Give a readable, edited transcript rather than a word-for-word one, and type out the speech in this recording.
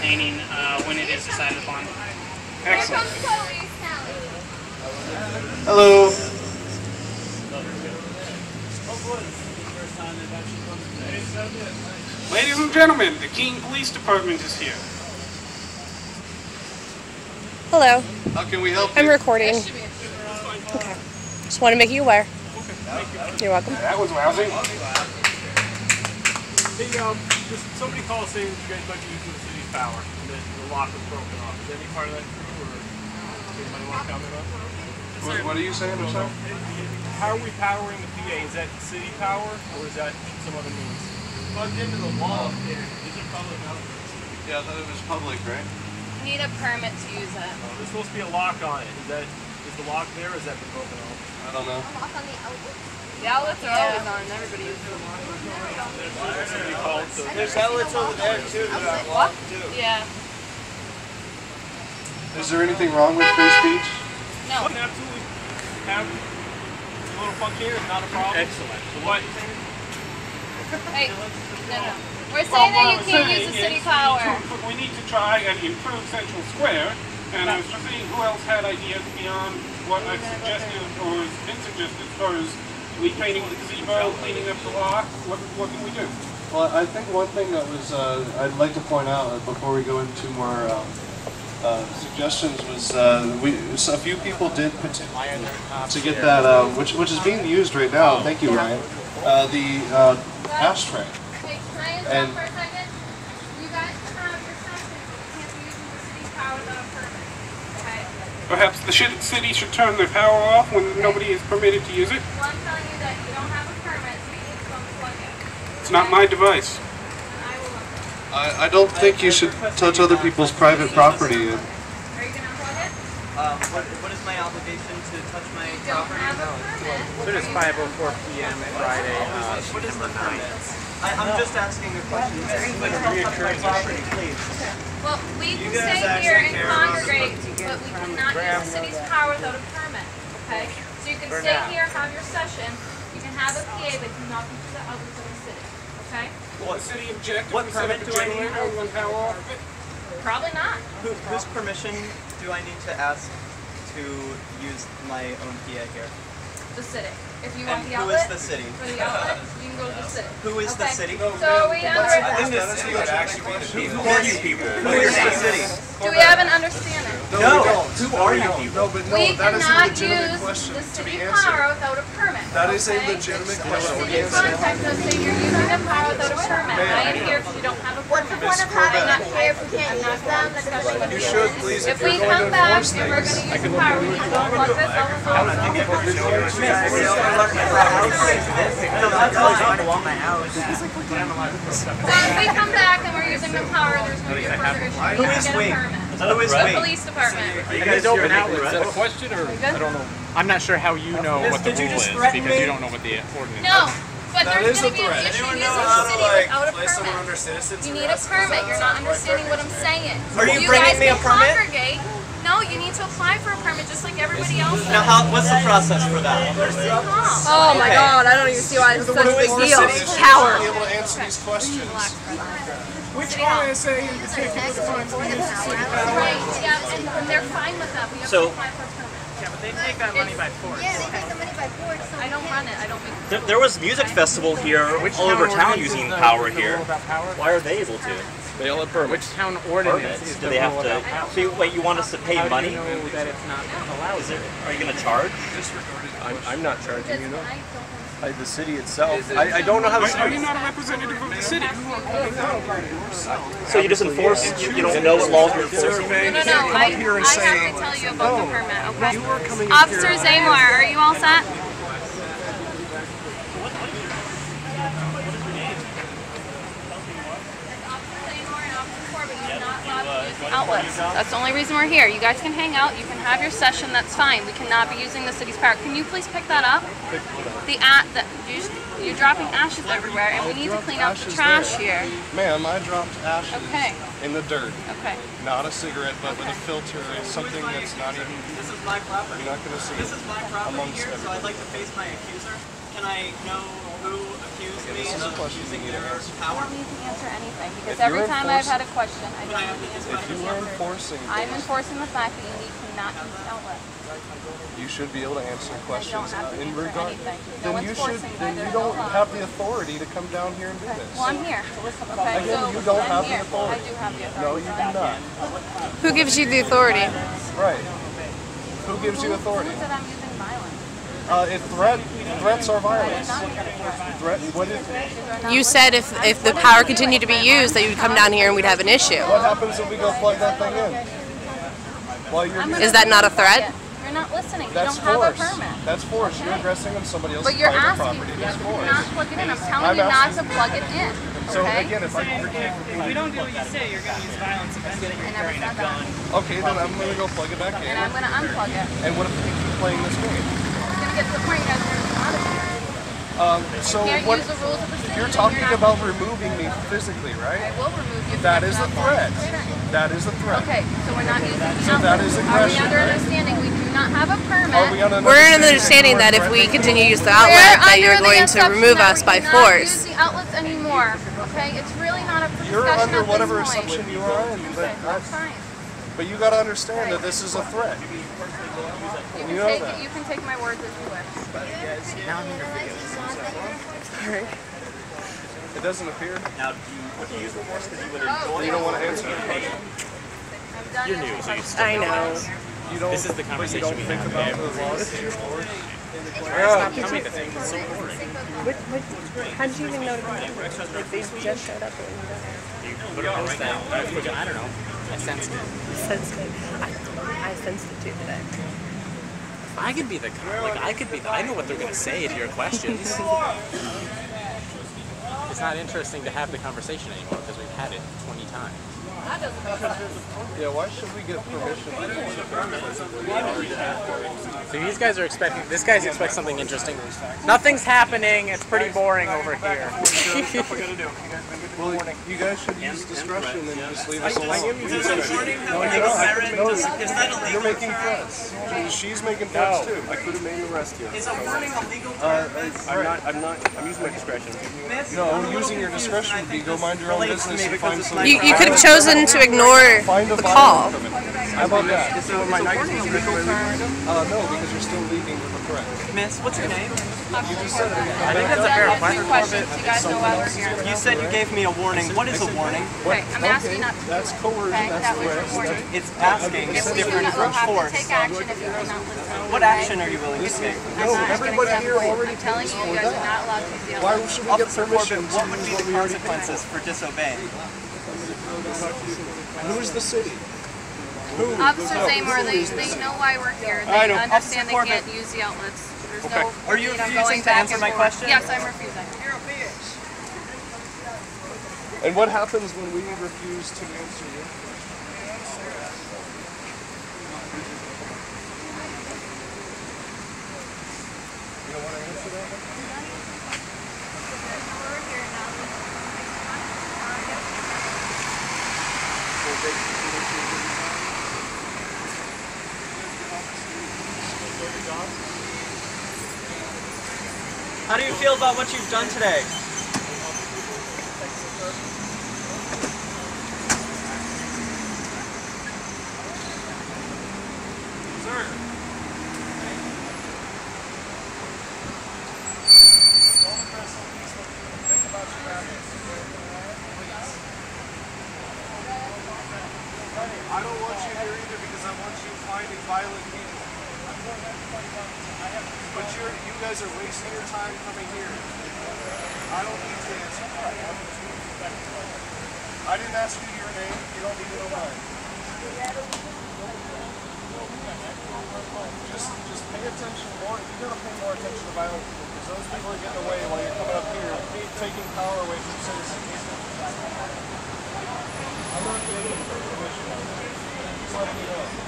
entertaining when it is decided upon. Excellent. Hello. Ladies and gentlemen, the Keene Police Department is here. Hello. How can we help you? I'm recording. Okay. Just want to make you aware. You're welcome. That was lousy. Hey, just somebody called saying that you guys might be using the city's power and that the lock was broken off. Is any part of that true, or does anybody want to comment on that? What are you saying, I'm sorry? How are we powering the PA? Is that city power, or is that some other means? Plugged into the wall up there. Is it public out? Yeah, I thought it was public, right? You need a permit to use it. There's supposed to be a lock on it. Is the lock there, or has that been broken off? I don't know. A lock on the outlets? The outlets are always on. Everybody uses the lock. Somebody called, so There's outlets over there too that are What? locked too. Yeah. Is there anything wrong with free speech? No. Absolutely. Have a little fun here is not a problem. Excellent. So what? Hey, no. We're saying that you can't use the city power. We need to try and improve Central Square, and I was just seeing who else had ideas beyond what I've suggested or has been suggested as far as repainting the gazebo, cleaning up the lock. What can we do? Well, I think one thing that was I'd like to point out before we go into more suggestions was a few people did petition to get that which is being used right now. Thank you, Ryan. The ashtray. Wait, can I interrupt for a second? You guys can have your session, but you can't be using the city's power without a permit. Okay? Perhaps the city should turn their power off when nobody is permitted to use it. Well, I'm telling you that you don't have a permit, so you need to unplug it. It's not my device. And I will unplug it. I don't think you should touch other people's private property. Are you going to unplug it? What is my obligation to touch my You don't property? have a permit. So it's 5:04 p.m. Friday, What is the September 9th. permit? I'm just asking a question. Don't touch my property, please. Well, we can guys stay actually here and care about congregate, but we cannot use the city's power without a permit, okay? So you can stay here, have your session, you can have a PA, but do not use the outlets of the city, okay? Will the city object if What we set up permit a do I need? generator and run power off of it? Probably not. Whose permission do I need to ask to use my own PA here? The city. If you And want the who is outlet, the city? for the outlet, you can go to the city. Who is the Okay? city? So are we under, I think the city would actually be the people. Who are you people? Who is the city? do we have an understanding? No. Who are you people? No, but We that is a cannot legitimate use question the to be city answered. power without a permit. That is a okay? legitimate You question. can contact us saying you're using the power without a permit. I am here if you don't have a permit. What's the point of having that here if we can't use them? Especially with You should, please, If if we you're going come to back enforce and we're going things. to use the power, we need to unplug this, So if we come back and we're using the power, there's going to be a further issue. We Who need to is get a we? permit. Who is The we? police department. You guys open outlets. Is that a question, or I don't know? I'm not sure how you know what the Did you rule just is threaten because me? you don't know what the ordinance is. No, but That there's is going a to be an threat. issue Anyone using know the how to, city like, without a place someone permit. under citizen's You need a arrest? permit. You're not understanding what I'm saying. Are you bringing guys me a can permit? Congregate. No, you need to apply for a permit just like everybody else Now, what's the process for that? Oh my god, I don't even see why it's such a big deal. Coward. Be able to answer these questions. Which RSA in particular defines the use of city power? Right, yeah, and they're fine with that. We have to apply for a permit. Yeah, but they take that money by force. Yeah, they take the money by force. So I don't run it. I don't make There was a music festival here all over town using power here. Why are they able to? They all have permits. Which town ordinance is Do the they have rule to? about power? So wait, you want us to pay How do money? you know that it's not allowed? Are you going to charge? I'm not charging, you know. I don't The city itself. I don't know how the Are you city. not a representative of the city? So you just enforce? You don't know what laws you're enforcing? No, I have to tell you about the permit, okay? Officer Zamar, are you all set? Outlets. That's the only reason we're here. You guys can hang out, you can have your session, that's fine. We cannot be using the city's power. Can you please pick that up? You're dropping ashes everywhere, and we need to clean up the trash here. Ma'am, I dropped ashes in the dirt. Okay. Not a cigarette, but with a filter. It's something that's not even. This is my property. You're not going to see. This is my property amongst here, so I'd like to face my accuser. Can I know who who accused me of using their power? I don't need to answer anything because every time I've had a question, I don't need to answer. If you were enforcing, I'm enforcing the fact that you need to not use the outlet. you should be able to answer I don't questions have to in answer regard. anything. No Then one's you should. forcing me. Then you There's don't no law. have the authority to come down here and do this. Well, I'm here. Okay, Again, so you don't I'm have the here. authority. I do have the No, authority. you do not. Who gives you the authority? Right. Who gives you authority? Who said I'm using violence? Threats are violence. What You said if the power continued to be used, that you would come down here and we'd have an issue. What happens if we go plug that thing in? While you're Is that not a threat? You're not listening. That's you don't force. have a permit. That's force. You're aggressing on somebody else's But you're private asking property. me That's to force. not plug it in. I'm telling I'm you not asking- to plug it in. So Okay? again, if I If we don't do what you say, you're going to use violence against it. I never said that. okay, then I'm gonna go plug it back in. And I'm going to unplug it. And what if we keep playing this game? It's going to get to the point you guys are going to be out of here. So You can't what? use the rules of the city. You're and talking not- about removing me physically, I right? will remove you. if That you're is a not pulling threat. the trigger. That is a threat. Okay, so we're not using the So that is Are we aggression, under right? understanding we do not have a permit? Are we on an We're in the understanding that if we continue to use the We're outlet, that under you're the going to assumption remove that us we by cannot use force. the outlets anymore. Okay, it's really not up for You're discussion under at this whatever point. assumption you are in, Okay, that's fine. but you got to understand that this is a threat. You You can know take that. it. You can take my words as you wish. It doesn't appear. Now, would you use the force because you would Oh, You don't want to answer the question. I'm done. You're new, so you still I know. You don't. This is the but you conversation don't we think have about every the laws that you're for. Stop coming to things. It's so boring. How did you even know to come? Like they just showed up and You put a post out. I don't know. I sensed it. sensed it. I sensed it too today. I could be the I know what they're going to say to your questions. It's not interesting to have the conversation anymore because we've had it 20 times. Yeah, why should we get permission? So these guys are expecting, this guy expects something interesting. Nothing's happening, it's pretty boring over here. Well, you guys should use discretion and just leave us alone. No, You're making threats. She's making threats too. I could have made an arrest here. Is a warning a legal I'm using my discretion. No, using your discretion would be go mind your own business and find some. You could have chosen to ignore Find a the call. violent criminal. How about that? So my night is No, because you're still leaving with a threat. Miss, what's your name? You just said it. I think that's a fair question. Questions. You guys know why we're here. You said you gave me a warning. What is a warning? Okay, I'm asking not to. That's coercion. Okay, That's that was your threats. warning. It's asking. It's different from We'll have to force. take action if you cannot listen. What action are you willing to take? I'm not everybody gonna here accept already I'm telling pays you, for you guys that. are not allowed to use the Why outlet. should we get Officer permission? Corbin, what would be the consequences for disobeying? Who's the city? Officer Zamor, they know why we're here. They I know. understand they Officer can't use the outlets. There's no Are you need on refusing going to back answer and my forth. question? Yes, I'm refusing. And what happens when we refuse to answer you? You don't want to answer that one? How do you feel about what you've done today? I don't want you here either because I want you finding violent people. But you guys are wasting your time coming here. I don't need to answer. I didn't ask you your name. You don't need to know mine. Just pay attention more. You gotta pay more attention to violent people because those people are getting away while you're coming up here, taking power away from citizens. I'm not giving you permission. Just letting you know.